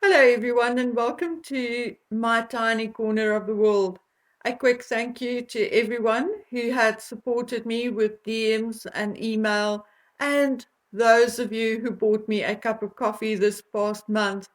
Hello, everyone, and welcome to my tiny corner of the world. A quick thank you to everyone who had supported me with DMs and email, and those of you who bought me a cup of coffee this past month.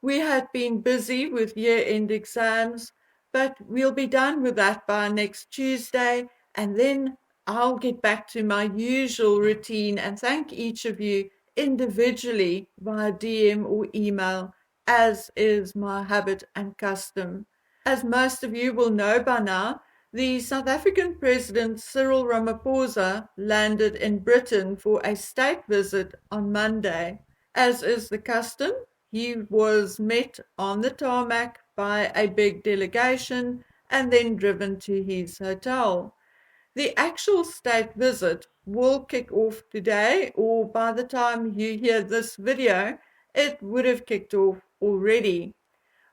We had been busy with year-end exams, but we'll be done with that by next Tuesday, and then I'll get back to my usual routine and thank each of you individually via DM or email, as is my habit and custom. As most of you will know by now, the South African President Cyril Ramaphosa landed in Britain for a state visit on Monday. As is the custom, he was met on the tarmac by a big delegation and then driven to his hotel. The actual state visit will kick off today, or by the time you hear this video, it would have kicked off already.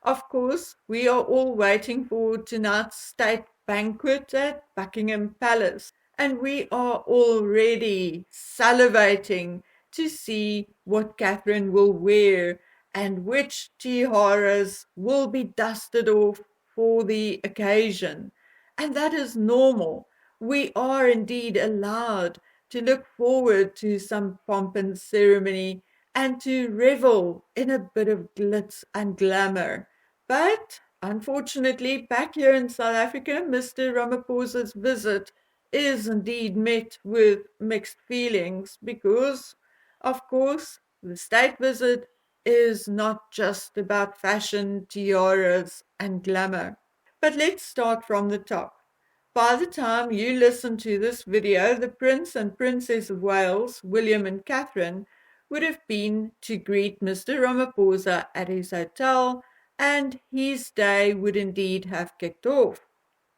Of course, we are all waiting for tonight's state banquet at Buckingham Palace, and we are already salivating to see what Catherine will wear and which tiaras will be dusted off for the occasion. And that is normal. We are indeed allowed to look forward to some pomp and ceremony and to revel in a bit of glitz and glamour. But unfortunately, back here in South Africa, Mr. Ramaphosa's visit is indeed met with mixed feelings because, of course, the state visit is not just about fashion, tiaras, and glamour. But let's start from the top. By the time you listen to this video, the Prince and Princess of Wales, William and Catherine, would have been to greet Mr. Ramaphosa at his hotel, and his day would indeed have kicked off.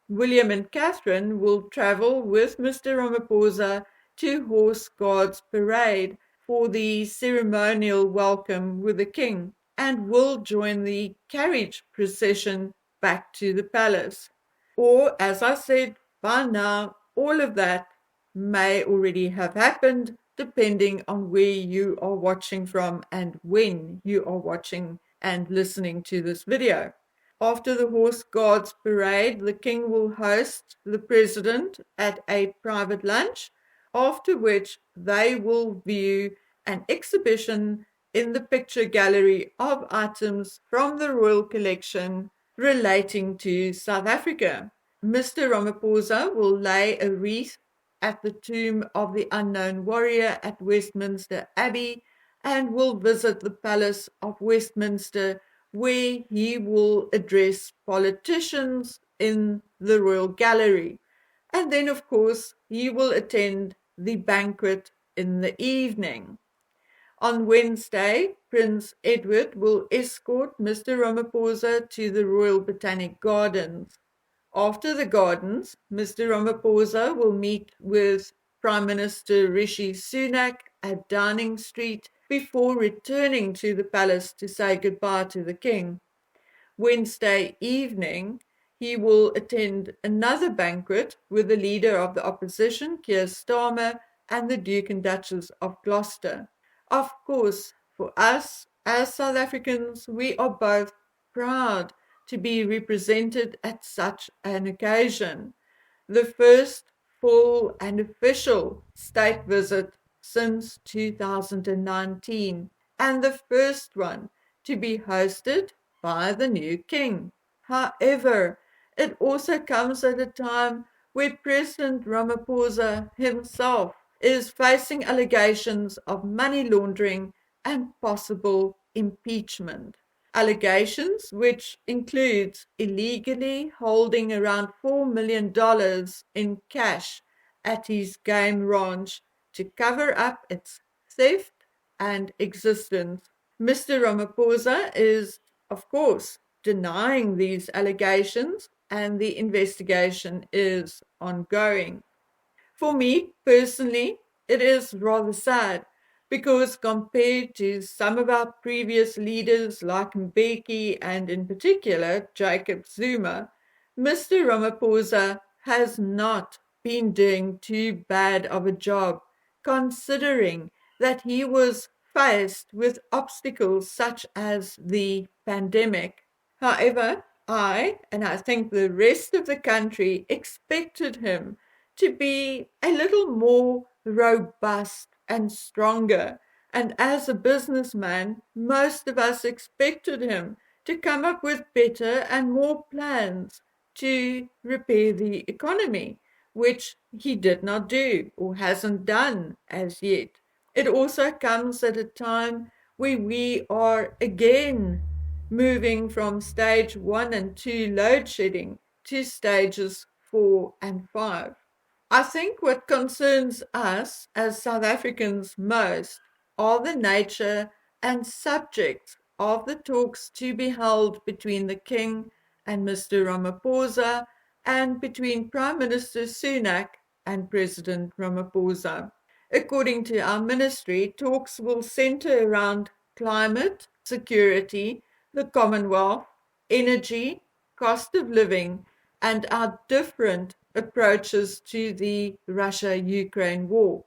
William and Catherine will travel with Mr. Ramaphosa to Horse Guards Parade for the ceremonial welcome with the King, and will join the carriage procession back to the palace. Or, as I said, by now, all of that may already have happened, depending on where you are watching from and when you are watching and listening to this video. After the Horse Guards Parade, the King will host the President at a private lunch, after which they will view an exhibition in the picture gallery of items from the royal collection relating to South Africa. Mr. Ramaphosa will lay a wreath at the tomb of the unknown warrior at Westminster Abbey and will visit the Palace of Westminster, where he will address politicians in the Royal Gallery. And then, of course, he will attend the banquet in the evening. On Wednesday, Prince Edward will escort Mr. Ramaphosa to the Royal Botanic Gardens. After the gardens, Mr. Ramaphosa will meet with Prime Minister Rishi Sunak at Downing Street before returning to the palace to say goodbye to the King. Wednesday evening, he will attend another banquet with the leader of the opposition, Keir Starmer, and the Duke and Duchess of Gloucester. Of course, for us as South Africans, we are both proud to be represented at such an occasion. The first full and official state visit since 2019, and the first one to be hosted by the new king. However, it also comes at a time where President Ramaphosa himself is facing allegations of money laundering and possible impeachment. Allegations which includes illegally holding around $4 million in cash at his game ranch to cover up its theft and existence. Mr. Ramaphosa is, of course, denying these allegations, and the investigation is ongoing. For me personally, it is rather sad because compared to some of our previous leaders like Mbeki and in particular Jacob Zuma, Mr. Ramaphosa has not been doing too bad of a job, considering that he was faced with obstacles such as the pandemic. However, and I think the rest of the country expected him to be a little more robust and stronger. And as a businessman, most of us expected him to come up with better and more plans to repair the economy, which he did not do or hasn't done as yet. It also comes at a time where we are again moving from stage 1 and 2 load shedding to stages 4 and 5. I think what concerns us as South Africans most are the nature and subject of the talks to be held between the King and Mr. Ramaphosa and between Prime Minister Sunak and President Ramaphosa. According to our ministry, talks will center around climate, security, the Commonwealth, energy, cost of living, and our different approaches to the Russia-Ukraine war.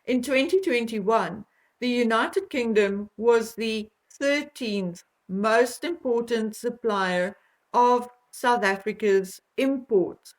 In 2021, the United Kingdom was the 13th most important supplier of South Africa's imports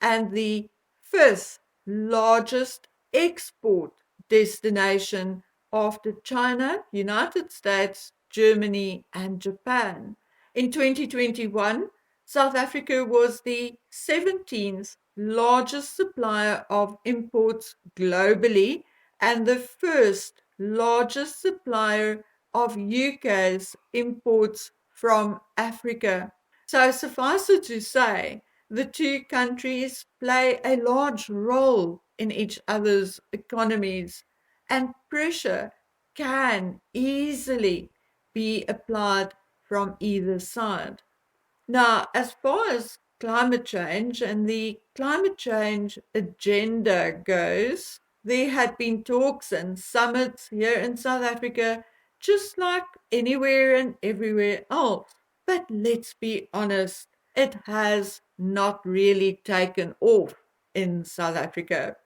and the fifth largest export destination after China, United States, Germany, and Japan. In 2021, South Africa was the 17th largest supplier of imports globally and the first largest supplier of UK's imports from Africa. So suffice it to say, the two countries play a large role in each other's economies, and pressure can easily be applied from either side. Now, as far as climate change and the climate change agenda goes, there had been talks and summits here in South Africa, just like anywhere and everywhere else. But let's be honest, it has not really taken off in South Africa.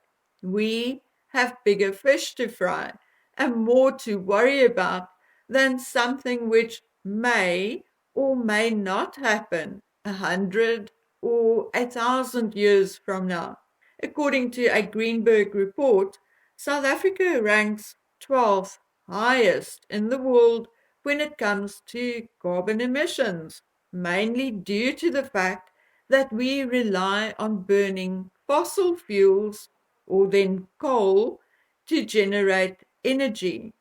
We have bigger fish to fry and more to worry about than something which may or may not happen 100 or 1,000 years from now. According to a Greenberg report, South Africa ranks 12th highest in the world when it comes to carbon emissions, mainly due to the fact that we rely on burning fossil fuels or then coal to generate energy.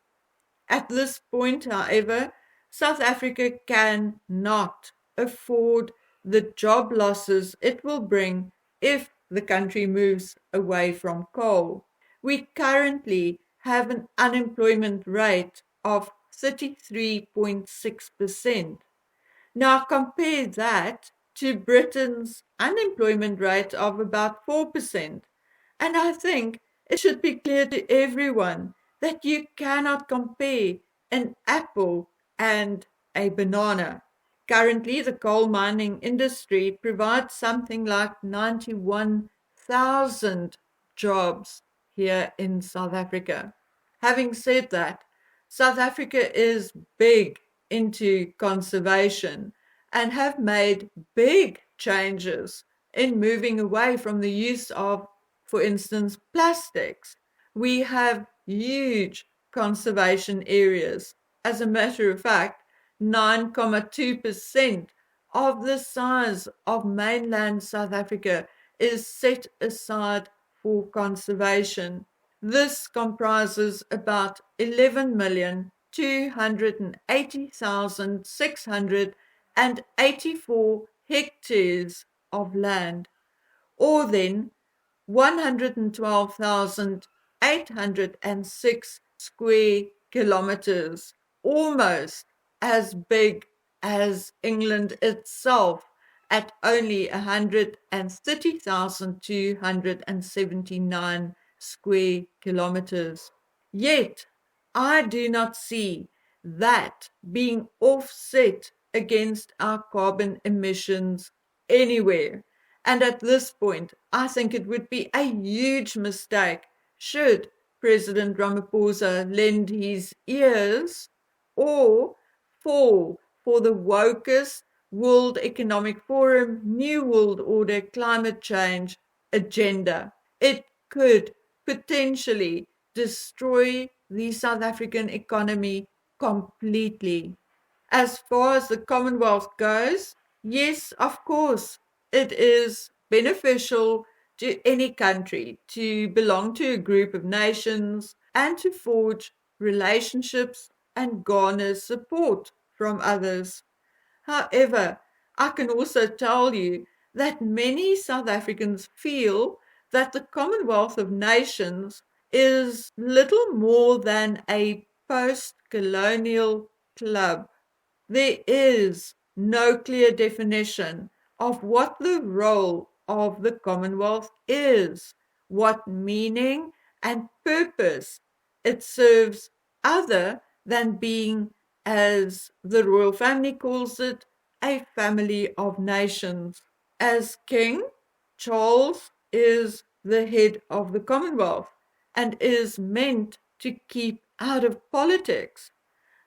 At this point, however, South Africa cannot afford the job losses it will bring if the country moves away from coal. We currently have an unemployment rate of 33.6%. Now compare that to Britain's unemployment rate of about 4%. And I think it should be clear to everyone that you cannot compare an apple and a banana. Currently, the coal mining industry provides something like 91,000 jobs here in South Africa. Having said that, South Africa is big into conservation and have made big changes in moving away from the use of, for instance, plastics. We have huge conservation areas. As a matter of fact, 9.2% of the size of mainland South Africa is set aside for conservation. This comprises about 11,280,684 hectares of land, or then 112,806 square kilometers, almost as big as England itself at only 130,279 square kilometers. Yet, I do not see that being offset against our carbon emissions anywhere. And at this point, I think it would be a huge mistake should President Ramaphosa lend his ears or fall for the wokest World Economic Forum, New World Order, climate change agenda. It could potentially destroy the South African economy completely. As far as the Commonwealth goes, yes, of course, it is beneficial to any country to belong to a group of nations and to forge relationships and garner support from others. However, I can also tell you that many South Africans feel that the Commonwealth of Nations is little more than a post-colonial club. There is no clear definition of what the role of the Commonwealth is, what meaning and purpose it serves other than being, as the royal family calls it, a family of nations. As king, Charles is the head of the Commonwealth and is meant to keep out of politics.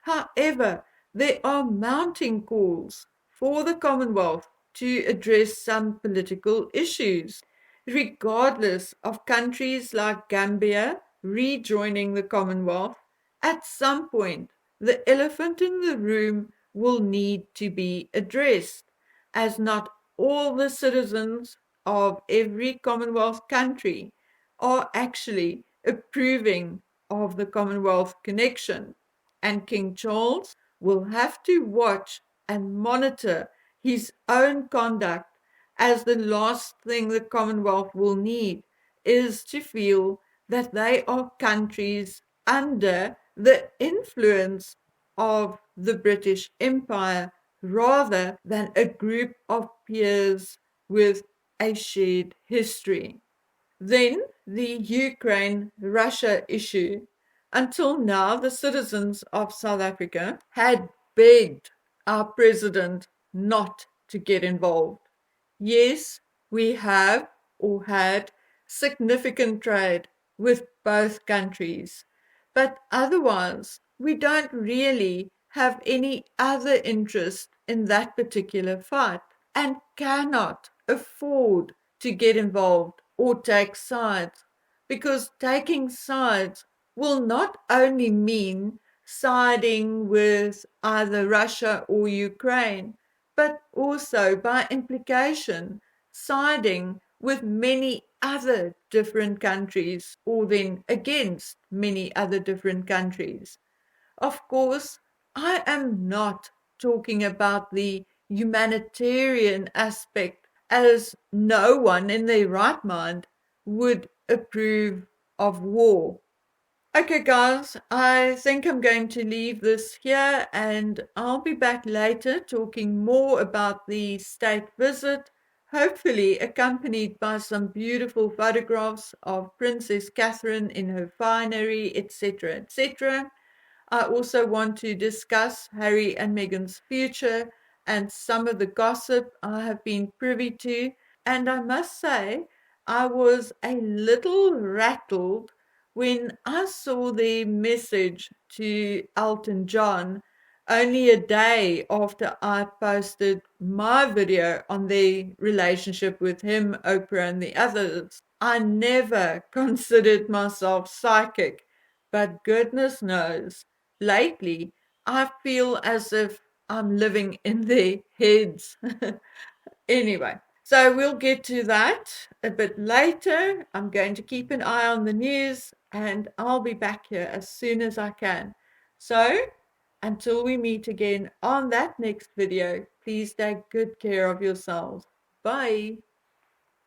However, there are mounting calls for the Commonwealth to address some political issues, regardless of countries like Gambia rejoining the Commonwealth. At some point, the elephant in the room will need to be addressed, as not all the citizens of every Commonwealth country are actually approving of the Commonwealth connection, and King Charles will have to watch and monitor his own conduct, as the last thing the Commonwealth will need is to feel that they are countries under the influence of the British Empire rather than a group of peers with a shared history. Then the Ukraine-Russia issue. Until now, the citizens of South Africa had begged our president not to get involved. Yes, we have or had significant trade with both countries, but otherwise we don't really have any other interest in that particular fight and cannot afford to get involved or take sides, because taking sides will not only mean siding with either Russia or Ukraine, but also by implication siding with many other different countries, or then against many other different countries. Of course, I am not talking about the humanitarian aspect, as no one in their right mind would approve of war. Okay, guys, I think I'm going to leave this here and I'll be back later talking more about the state visit, hopefully accompanied by some beautiful photographs of Princess Catherine in her finery, etc., etc. I also want to discuss Harry and Meghan's future and some of the gossip I have been privy to. And I must say, I was a little rattled when I saw their message to Elton John only a day after I posted my video on their relationship with him, Oprah, and the others. I never considered myself psychic, but goodness knows, lately I feel as if I'm living in their heads. Anyway, so we'll get to that a bit later. I'm going to keep an eye on the news and I'll be back here as soon as I can. So until we meet again on that next video, please take good care of yourselves. Bye.